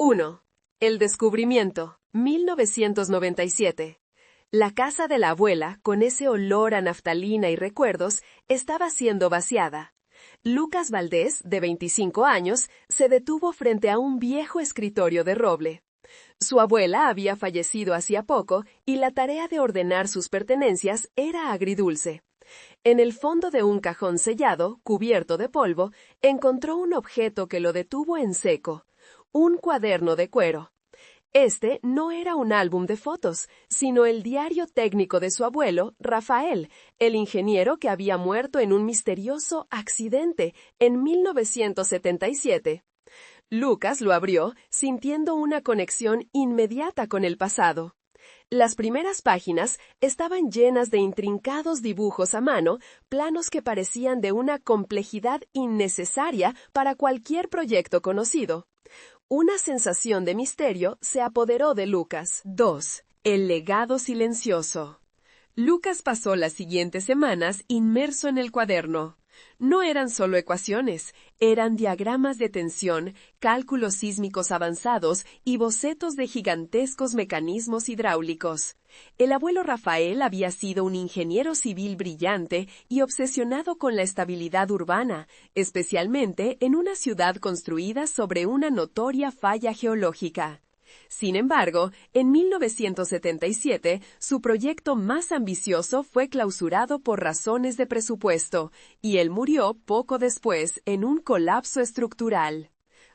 1. El descubrimiento, 1997. La casa de la abuela, con ese olor a naftalina y recuerdos, estaba siendo vaciada. Lucas Valdés, de 25 años, se detuvo frente a un viejo escritorio de roble. Su abuela había fallecido hacía poco y la tarea de ordenar sus pertenencias era agridulce. En el fondo de un cajón sellado, cubierto de polvo, encontró un objeto que lo detuvo en seco: un cuaderno de cuero. Este no era un álbum de fotos, sino el diario técnico de su abuelo, Rafael, el ingeniero que había muerto en un misterioso accidente en 1977. Lucas lo abrió, sintiendo una conexión inmediata con el pasado. Las primeras páginas estaban llenas de intrincados dibujos a mano, planos que parecían de una complejidad innecesaria para cualquier proyecto conocido. Una sensación de misterio se apoderó de Lucas. 2. El legado silencioso. Lucas pasó las siguientes semanas inmerso en el cuaderno. No eran solo ecuaciones, eran diagramas de tensión, cálculos sísmicos avanzados y bocetos de gigantescos mecanismos hidráulicos. El abuelo Rafael había sido un ingeniero civil brillante y obsesionado con la estabilidad urbana, especialmente en una ciudad construida sobre una notoria falla geológica. Sin embargo, en 1977, su proyecto más ambicioso fue clausurado por razones de presupuesto, y él murió poco después en un colapso estructural.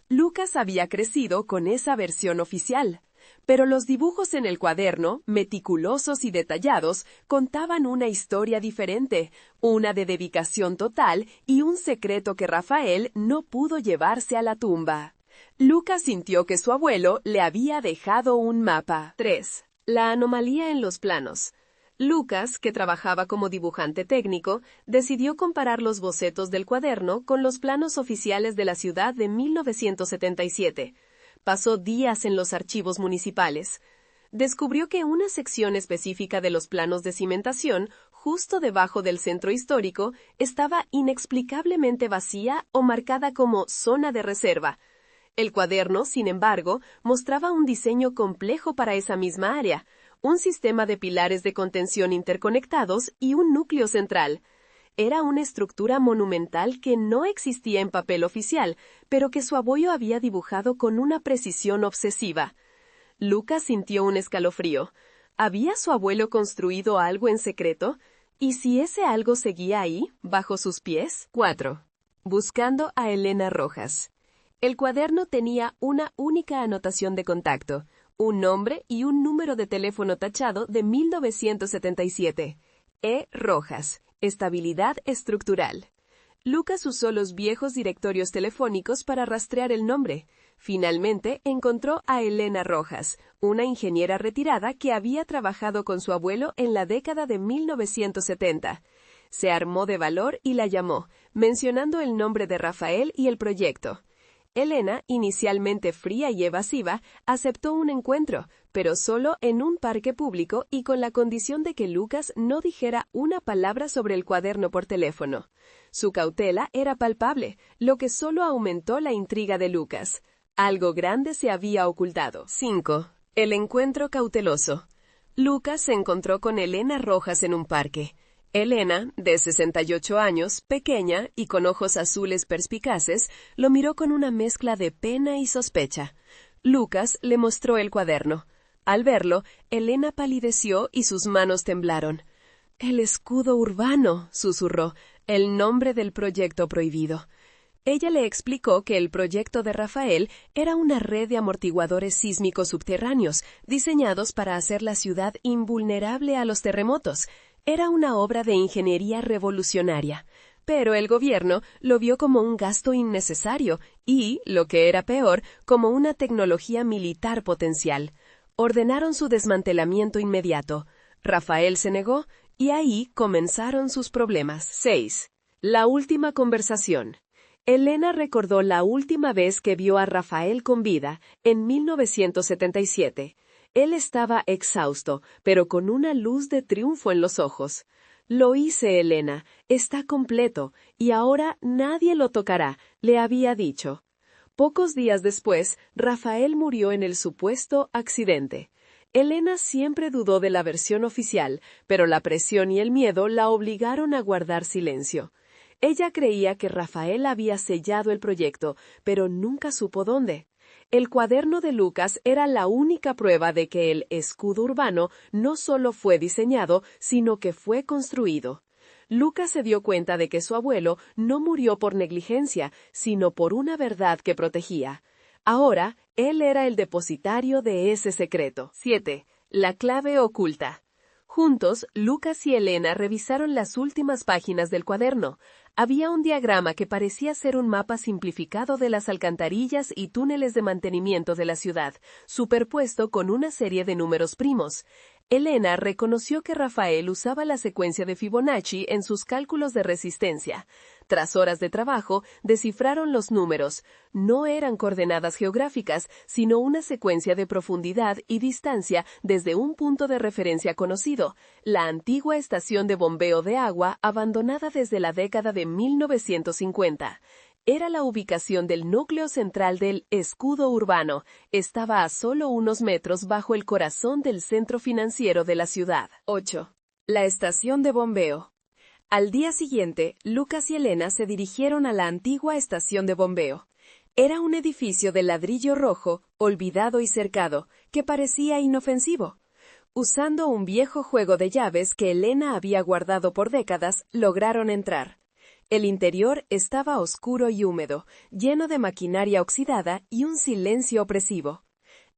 Lucas había crecido con esa versión oficial, pero los dibujos en el cuaderno, meticulosos y detallados, contaban una historia diferente, una de dedicación total y un secreto que Rafael no pudo llevarse a la tumba. Lucas sintió que su abuelo le había dejado un mapa. 3. La anomalía en los planos. Lucas, que trabajaba como dibujante técnico, decidió comparar los bocetos del cuaderno con los planos oficiales de la ciudad de 1977. Pasó días en los archivos municipales. Descubrió que una sección específica de los planos de cimentación, justo debajo del centro histórico, estaba inexplicablemente vacía o marcada como zona de reserva. El cuaderno, sin embargo, mostraba un diseño complejo para esa misma área, un sistema de pilares de contención interconectados y un núcleo central. Era una estructura monumental que no existía en papel oficial, pero que su abuelo había dibujado con una precisión obsesiva. Lucas sintió un escalofrío. ¿Había su abuelo construido algo en secreto? ¿Y si ese algo seguía ahí, bajo sus pies? 4. Buscando a Elena Rojas. El cuaderno tenía una única anotación de contacto, un nombre y un número de teléfono tachado de 1977. E. Rojas, estabilidad estructural. Lucas usó los viejos directorios telefónicos para rastrear el nombre. Finalmente encontró a Elena Rojas, una ingeniera retirada que había trabajado con su abuelo en la década de 1970. Se armó de valor y la llamó, mencionando el nombre de Rafael y el proyecto. Elena, inicialmente fría y evasiva, aceptó un encuentro, pero solo en un parque público y con la condición de que Lucas no dijera una palabra sobre el cuaderno por teléfono. Su cautela era palpable, lo que solo aumentó la intriga de Lucas. Algo grande se había ocultado. 5. El encuentro cauteloso. Lucas se encontró con Elena Rojas en un parque. Elena, de 68 años, pequeña y con ojos azules perspicaces, lo miró con una mezcla de pena y sospecha. Lucas le mostró el cuaderno. Al verlo, Elena palideció y sus manos temblaron. «El escudo urbano», susurró, «el nombre del proyecto prohibido». Ella le explicó que el proyecto de Rafael era una red de amortiguadores sísmicos subterráneos, diseñados para hacer la ciudad invulnerable a los terremotos. Era una obra de ingeniería revolucionaria, pero el gobierno lo vio como un gasto innecesario y, lo que era peor, como una tecnología militar potencial. Ordenaron su desmantelamiento inmediato. Rafael se negó y ahí comenzaron sus problemas. 6. La última conversación. Elena recordó la última vez que vio a Rafael con vida, en 1977. Él estaba exhausto, pero con una luz de triunfo en los ojos. «Lo hice, Elena, está completo, y ahora nadie lo tocará», le había dicho. Pocos días después, Rafael murió en el supuesto accidente. Elena siempre dudó de la versión oficial, pero la presión y el miedo la obligaron a guardar silencio. Ella creía que Rafael había sellado el proyecto, pero nunca supo dónde. El cuaderno de Lucas era la única prueba de que el escudo urbano no solo fue diseñado, sino que fue construido. Lucas se dio cuenta de que su abuelo no murió por negligencia, sino por una verdad que protegía. Ahora, él era el depositario de ese secreto. 7. La clave oculta. Juntos, Lucas y Elena revisaron las últimas páginas del cuaderno. Había un diagrama que parecía ser un mapa simplificado de las alcantarillas y túneles de mantenimiento de la ciudad, superpuesto con una serie de números primos. Elena reconoció que Rafael usaba la secuencia de Fibonacci en sus cálculos de resistencia. Tras horas de trabajo, descifraron los números. No eran coordenadas geográficas, sino una secuencia de profundidad y distancia desde un punto de referencia conocido, la antigua estación de bombeo de agua abandonada desde la década de 1950. Era la ubicación del núcleo central del escudo urbano. Estaba a solo unos metros bajo el corazón del centro financiero de la ciudad. 8. La estación de bombeo. Al día siguiente, Lucas y Elena se dirigieron a la antigua estación de bombeo. Era un edificio de ladrillo rojo, olvidado y cercado, que parecía inofensivo. Usando un viejo juego de llaves que Elena había guardado por décadas, lograron entrar. El interior estaba oscuro y húmedo, lleno de maquinaria oxidada y un silencio opresivo.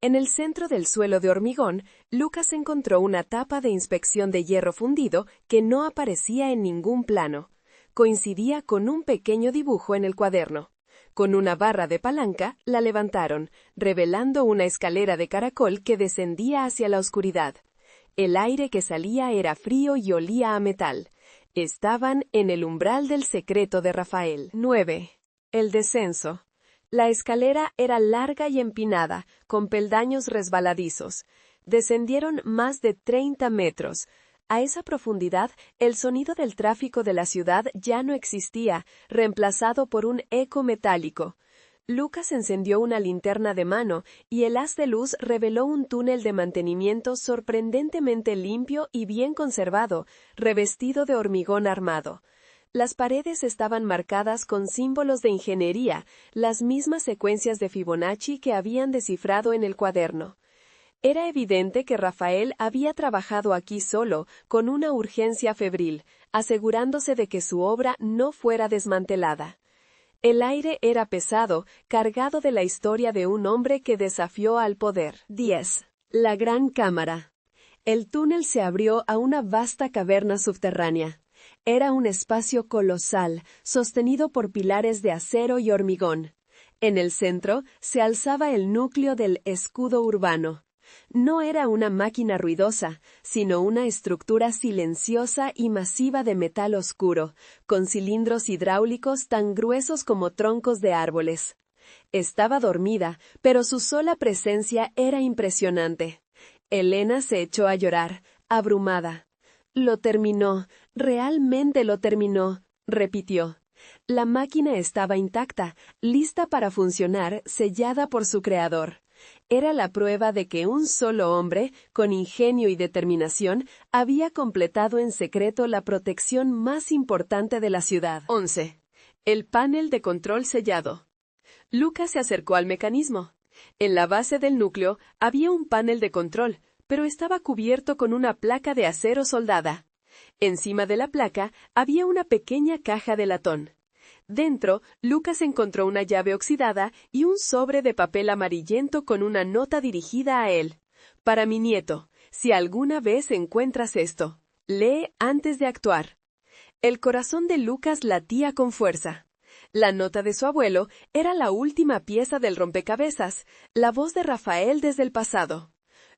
En el centro del suelo de hormigón, Lucas encontró una tapa de inspección de hierro fundido que no aparecía en ningún plano. Coincidía con un pequeño dibujo en el cuaderno. Con una barra de palanca, la levantaron, revelando una escalera de caracol que descendía hacia la oscuridad. El aire que salía era frío y olía a metal. Estaban en el umbral del secreto de Rafael. 9. El descenso. La escalera era larga y empinada, con peldaños resbaladizos. Descendieron más de 30 metros. A esa profundidad, el sonido del tráfico de la ciudad ya no existía, reemplazado por un eco metálico. Lucas encendió una linterna de mano y el haz de luz reveló un túnel de mantenimiento sorprendentemente limpio y bien conservado, revestido de hormigón armado. Las paredes estaban marcadas con símbolos de ingeniería, las mismas secuencias de Fibonacci que habían descifrado en el cuaderno. Era evidente que Rafael había trabajado aquí solo, con una urgencia febril, asegurándose de que su obra no fuera desmantelada. El aire era pesado, cargado de la historia de un hombre que desafió al poder. 10. La Gran Cámara. El túnel se abrió a una vasta caverna subterránea. Era un espacio colosal, sostenido por pilares de acero y hormigón. En el centro se alzaba el núcleo del escudo urbano. No era una máquina ruidosa, sino una estructura silenciosa y masiva de metal oscuro, con cilindros hidráulicos tan gruesos como troncos de árboles. Estaba dormida, pero su sola presencia era impresionante. Elena se echó a llorar, abrumada. «Lo terminó, realmente lo terminó», repitió. La máquina estaba intacta, lista para funcionar, sellada por su creador. Era la prueba de que un solo hombre, con ingenio y determinación, había completado en secreto la protección más importante de la ciudad. 11. El panel de control sellado. Lucas se acercó al mecanismo. En la base del núcleo había un panel de control, pero estaba cubierto con una placa de acero soldada. Encima de la placa había una pequeña caja de latón. Dentro, Lucas encontró una llave oxidada y un sobre de papel amarillento con una nota dirigida a él. «Para mi nieto, si alguna vez encuentras esto, lee antes de actuar». El corazón de Lucas latía con fuerza. La nota de su abuelo era la última pieza del rompecabezas, la voz de Rafael desde el pasado.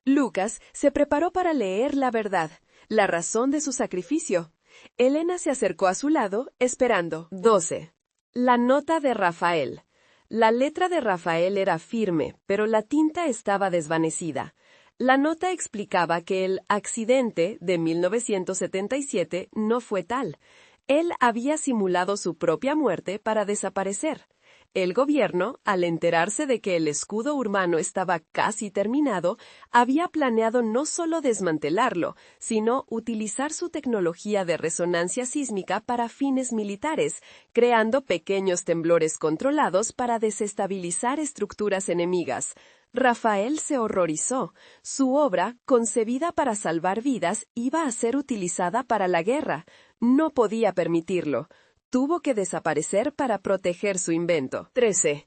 Lucas se preparó para leer la verdad, la razón de su sacrificio. Elena se acercó a su lado, esperando. 12. La nota de Rafael. La letra de Rafael era firme, pero la tinta estaba desvanecida. La nota explicaba que el accidente de 1977 no fue tal. Él había simulado su propia muerte para desaparecer. El gobierno, al enterarse de que el escudo urbano estaba casi terminado, había planeado no solo desmantelarlo, sino utilizar su tecnología de resonancia sísmica para fines militares, creando pequeños temblores controlados para desestabilizar estructuras enemigas. Rafael se horrorizó. Su obra, concebida para salvar vidas, iba a ser utilizada para la guerra. No podía permitirlo. Tuvo que desaparecer para proteger su invento. 13.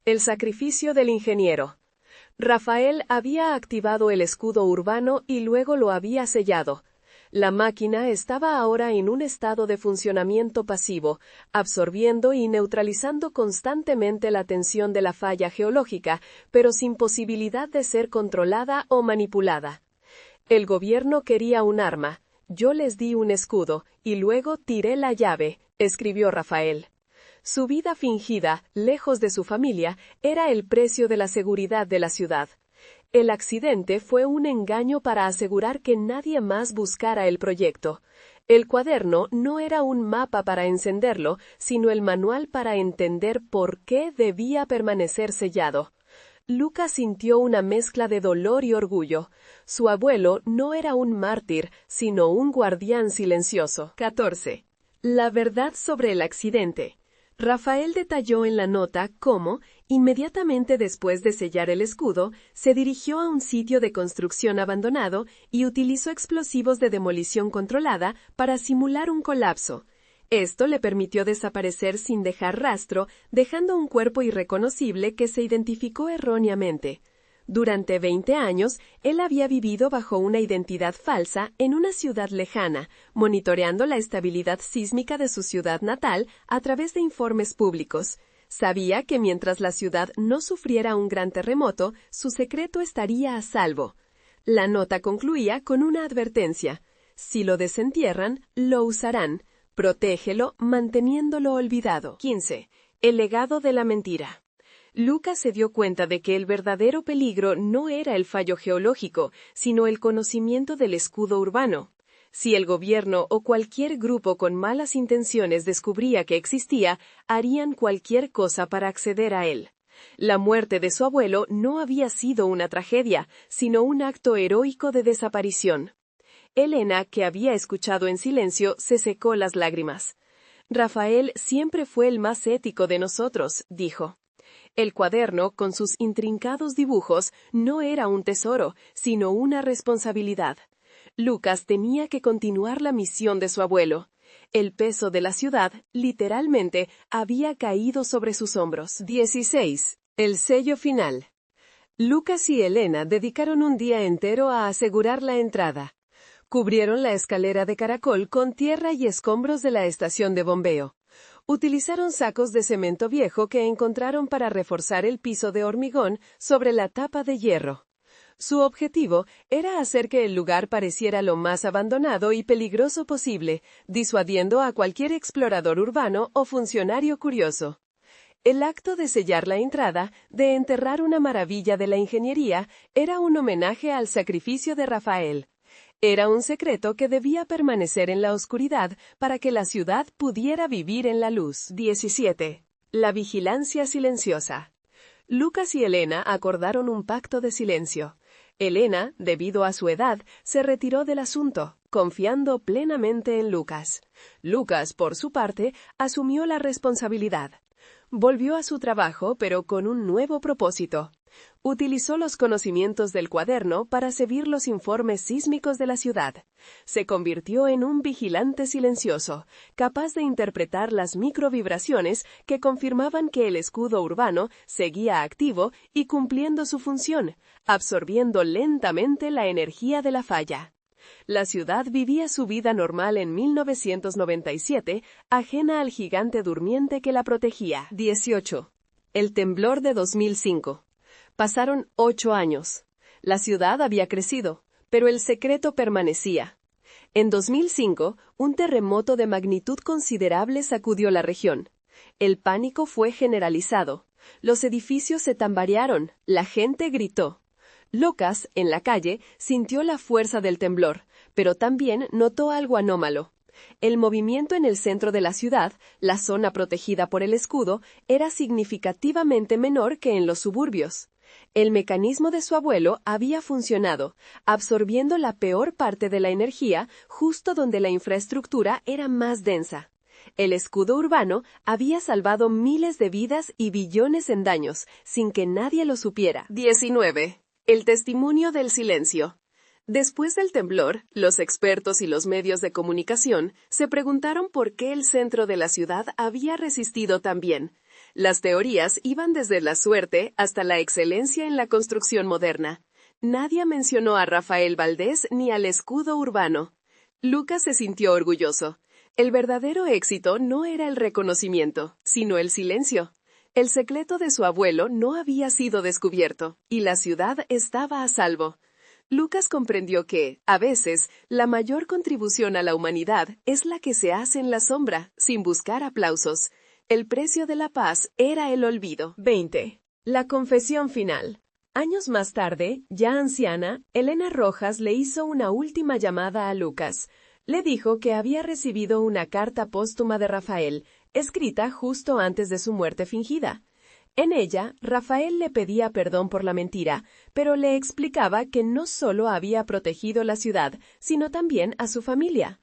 El sacrificio del ingeniero. Rafael había activado el escudo urbano y luego lo había sellado. La máquina estaba ahora en un estado de funcionamiento pasivo, absorbiendo y neutralizando constantemente la tensión de la falla geológica, pero sin posibilidad de ser controlada o manipulada. El gobierno quería un arma. Yo les di un escudo, y luego tiré la llave, escribió Rafael. Su vida fingida, lejos de su familia, era el precio de la seguridad de la ciudad. El accidente fue un engaño para asegurar que nadie más buscara el proyecto. El cuaderno no era un mapa para encenderlo, sino el manual para entender por qué debía permanecer sellado. Lucas sintió una mezcla de dolor y orgullo. Su abuelo no era un mártir, sino un guardián silencioso. 14. La verdad sobre el accidente. Rafael detalló en la nota cómo, inmediatamente después de sellar el escudo, se dirigió a un sitio de construcción abandonado y utilizó explosivos de demolición controlada para simular un colapso. Esto le permitió desaparecer sin dejar rastro, dejando un cuerpo irreconocible que se identificó erróneamente. Durante 20 años, él había vivido bajo una identidad falsa en una ciudad lejana, monitoreando la estabilidad sísmica de su ciudad natal a través de informes públicos. Sabía que mientras la ciudad no sufriera un gran terremoto, su secreto estaría a salvo. La nota concluía con una advertencia: si lo desentierran, lo usarán. Protégelo manteniéndolo olvidado. 15. El legado de la mentira. Lucas se dio cuenta de que el verdadero peligro no era el fallo geológico, sino el conocimiento del escudo urbano. Si el gobierno o cualquier grupo con malas intenciones descubría que existía, harían cualquier cosa para acceder a él. La muerte de su abuelo no había sido una tragedia, sino un acto heroico de desaparición. Elena, que había escuchado en silencio, se secó las lágrimas. Rafael siempre fue el más ético de nosotros, dijo. El cuaderno, con sus intrincados dibujos, no era un tesoro, sino una responsabilidad. Lucas tenía que continuar la misión de su abuelo. El peso de la ciudad, literalmente, había caído sobre sus hombros. 16. El sello final. Lucas y Elena dedicaron un día entero a asegurar la entrada. Cubrieron la escalera de caracol con tierra y escombros de la estación de bombeo. Utilizaron sacos de cemento viejo que encontraron para reforzar el piso de hormigón sobre la tapa de hierro. Su objetivo era hacer que el lugar pareciera lo más abandonado y peligroso posible, disuadiendo a cualquier explorador urbano o funcionario curioso. El acto de sellar la entrada, de enterrar una maravilla de la ingeniería, era un homenaje al sacrificio de Rafael. Era un secreto que debía permanecer en la oscuridad para que la ciudad pudiera vivir en la luz. 17. La vigilancia silenciosa. Lucas y Elena acordaron un pacto de silencio. Elena, debido a su edad, se retiró del asunto, confiando plenamente en Lucas. Lucas, por su parte, asumió la responsabilidad. Volvió a su trabajo, pero con un nuevo propósito. Utilizó los conocimientos del cuaderno para seguir los informes sísmicos de la ciudad. Se convirtió en un vigilante silencioso, capaz de interpretar las microvibraciones que confirmaban que el escudo urbano seguía activo y cumpliendo su función, absorbiendo lentamente la energía de la falla. La ciudad vivía su vida normal en 1997, ajena al gigante durmiente que la protegía. 18. El temblor de 2005. Pasaron 8 años. La ciudad había crecido, pero el secreto permanecía. En 2005, un terremoto de magnitud considerable sacudió la región. El pánico fue generalizado. Los edificios se tambalearon, la gente gritó. Lucas, en la calle, sintió la fuerza del temblor, pero también notó algo anómalo. El movimiento en el centro de la ciudad, la zona protegida por el escudo, era significativamente menor que en los suburbios. El mecanismo de su abuelo había funcionado, absorbiendo la peor parte de la energía justo donde la infraestructura era más densa. El escudo urbano había salvado miles de vidas y billones en daños, sin que nadie lo supiera. 19. El testimonio del silencio. Después del temblor, los expertos y los medios de comunicación se preguntaron por qué el centro de la ciudad había resistido tan bien. Las teorías iban desde la suerte hasta la excelencia en la construcción moderna. Nadie mencionó a Rafael Valdés ni al escudo urbano. Lucas se sintió orgulloso. El verdadero éxito no era el reconocimiento, sino el silencio. El secreto de su abuelo no había sido descubierto, y la ciudad estaba a salvo. Lucas comprendió que, a veces, la mayor contribución a la humanidad es la que se hace en la sombra, sin buscar aplausos. El precio de la paz era el olvido. 20. La confesión final. Años más tarde, ya anciana, Elena Rojas le hizo una última llamada a Lucas. Le dijo que había recibido una carta póstuma de Rafael, escrita justo antes de su muerte fingida. En ella, Rafael le pedía perdón por la mentira, pero le explicaba que no solo había protegido la ciudad, sino también a su familia.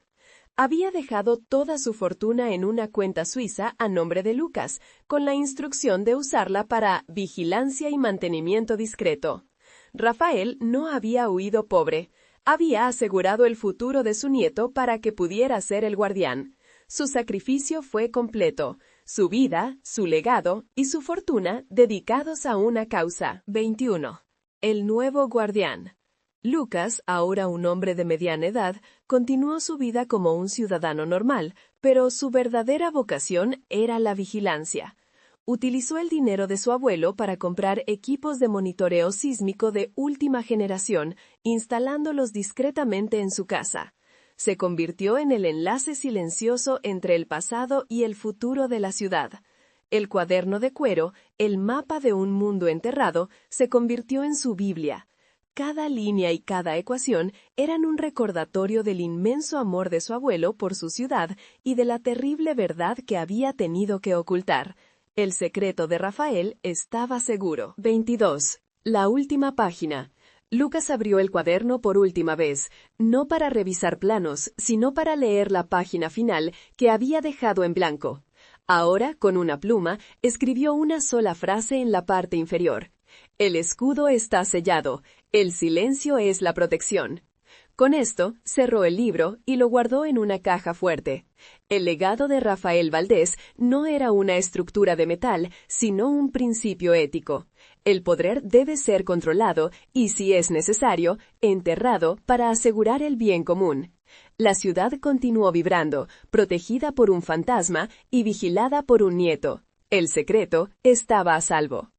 Había dejado toda su fortuna en una cuenta suiza a nombre de Lucas, con la instrucción de usarla para vigilancia y mantenimiento discreto. Rafael no había huido pobre. Había asegurado el futuro de su nieto para que pudiera ser el guardián. Su sacrificio fue completo. Su vida, su legado y su fortuna dedicados a una causa. 21. El nuevo guardián. Lucas, ahora un hombre de mediana edad, continuó su vida como un ciudadano normal, pero su verdadera vocación era la vigilancia. Utilizó el dinero de su abuelo para comprar equipos de monitoreo sísmico de última generación, instalándolos discretamente en su casa. Se convirtió en el enlace silencioso entre el pasado y el futuro de la ciudad. El cuaderno de cuero, el mapa de un mundo enterrado, se convirtió en su Biblia. Cada línea y cada ecuación eran un recordatorio del inmenso amor de su abuelo por su ciudad y de la terrible verdad que había tenido que ocultar. El secreto de Rafael estaba seguro. 22. La última página. Lucas abrió el cuaderno por última vez, no para revisar planos, sino para leer la página final que había dejado en blanco. Ahora, con una pluma, escribió una sola frase en la parte inferior. El escudo está sellado, el silencio es la protección. Con esto, cerró el libro y lo guardó en una caja fuerte. El legado de Rafael Valdés no era una estructura de metal, sino un principio ético. El poder debe ser controlado y, si es necesario, enterrado para asegurar el bien común. La ciudad continuó vibrando, protegida por un fantasma y vigilada por un nieto. El secreto estaba a salvo.